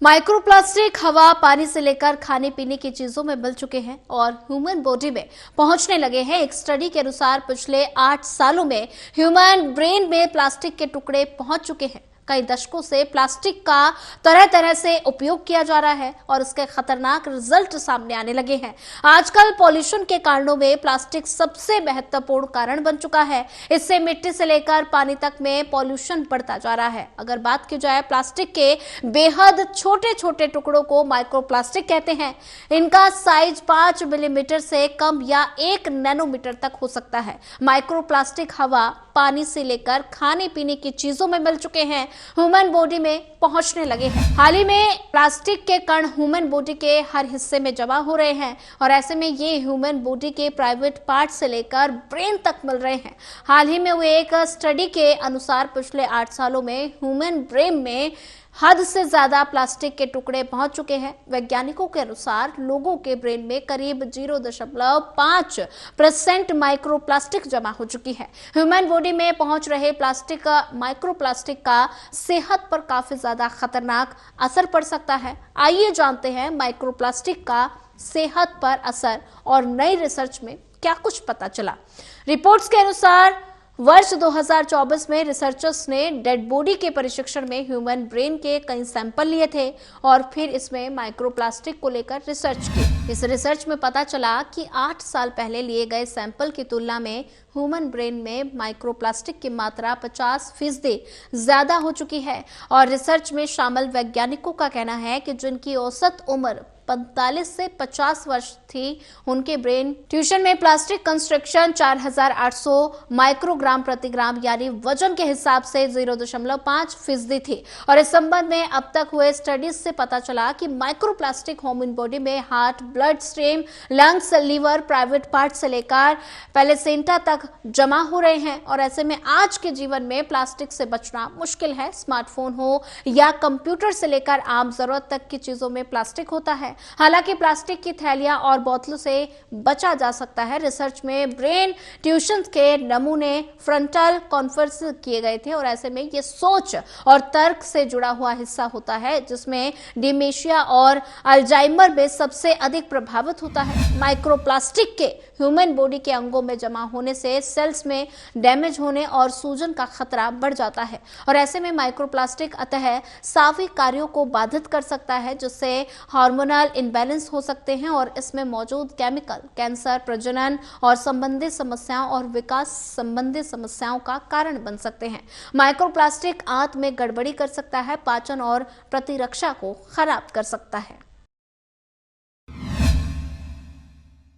Microplastic हवा, पानी से लेकर खाने पीने की चीजों में मिल चुके हैं और ह्यूमन बॉडी में पहुंचने लगे हैं। एक स्टडी के अनुसार पिछले 8 सालों में ह्यूमन ब्रेन में प्लास्टिक के टुकड़े पहुंच चुके हैं। कई दशकों से प्लास्टिक का तरह तरह से उपयोग किया जा रहा है और इसके खतरनाक रिजल्ट सामने आने लगे हैं। आजकल पॉल्यूशन के कारणों में प्लास्टिक सबसे महत्वपूर्ण कारण बन चुका है। इससे मिट्टी से लेकर पानी तक में पॉल्यूशन बढ़ता जा रहा है। अगर बात की जाए प्लास्टिक के बेहद छोटे छोटे टुकड़ों को माइक्रोप्लास्टिक कहते हैं। इनका साइज 5 मिलीमीटर से कम या 1 नैनोमीटर तक हो सकता है। माइक्रोप्लास्टिक हवा, पानी से लेकर खाने पीने की चीजों में मिल चुके हैं, ह्यूमन बॉडी में पहुंचने लगे हैं। हाल ही में प्लास्टिक के कण ह्यूमन बॉडी के हर हिस्से में जमा हो रहे हैं और ऐसे में ये ह्यूमन बॉडी के प्राइवेट पार्ट से लेकर ब्रेन तक मिल रहे हैं। हाल ही में हुए एक स्टडी के अनुसार पिछले 8 सालों में ह्यूमन ब्रेन में हद से ज्यादा प्लास्टिक के टुकड़े पहुंच चुके हैं। वैज्ञानिकों के अनुसार लोगों के ब्रेन में करीब 0.5% माइक्रोप्लास्टिक जमा हो चुकी है। ह्यूमन बॉडी में पहुंच रहे माइक्रोप्लास्टिक का सेहत पर काफी ज्यादा खतरनाक असर पड़ सकता है। आइए जानते हैं माइक्रोप्लास्टिक का सेहत पर असर और नई रिसर्च में क्या कुछ पता चला। रिपोर्ट्स के अनुसार वर्ष 2024 में रिसर्चर्स ने डेड बॉडी के परीक्षण में ह्यूमन ब्रेन के कई सैंपल लिए थे और फिर इसमें माइक्रोप्लास्टिक को लेकर रिसर्च की। इस रिसर्च में पता चला कि 8 साल पहले लिए गए सैंपल की तुलना में ह्यूमन ब्रेन में माइक्रोप्लास्टिक की मात्रा 50% ज्यादा हो चुकी है। और रिसर्च में शामिल वैज्ञानिकों का कहना है कि जिनकी औसत उम्र 45 से 50 वर्ष थी, उनके ब्रेन ट्यूशन में प्लास्टिक कंस्ट्रक्शन 4800 माइक्रोग्राम प्रति ग्राम यानी वजन के हिसाब से 0.5% थी। और इस संबंध में अब तक हुए स्टडीज से पता चला कि माइक्रोप्लास्टिक ह्यूमन बॉडी में heart, blood stream, lungs, liver, private part से लेकर प्लेसेंटा तक जमा हो रहे हैं। और ऐसे में आज के जीवन में प्लास्टिक से बचना मुश्किल है। स्मार्टफोन हो या कंप्यूटर से लेकर आम जरूरत तक की चीजों में प्लास्टिक होता है। हालांकि प्लास्टिक की थैलियां और बोतलों से बचा जा सकता है। रिसर्च में ब्रेन ट्यूशन के नमूने फ्रंटल कॉर्टेक्स किए गए थे और ऐसे में ये सोच और तर्क से जुड़ा हुआ हिस्सा होता है जिसमें डिमेंशिया और अल्जाइमर में सबसे अधिक प्रभावित होता है। माइक्रोप्लास्टिक के ह्यूमन बॉडी के अंगों में जमा होने से सेल्स में डैमेज होने और सूजन का खतरा बढ़ जाता है। और ऐसे में माइक्रोप्लास्टिक अतः साफी कार्यों को बाधित कर सकता है जिससे हार्मोनल इनबैलेंस हो सकते हैं और इसमें मौजूद केमिकल कैंसर, प्रजनन और संबंधित समस्याओं और विकास संबंधी समस्याओं का कारण बन सकते हैं। माइक्रोप्लास्टिक आंत में गड़बड़ी कर सकता है, पाचन और प्रतिरक्षा को खराब कर सकता है।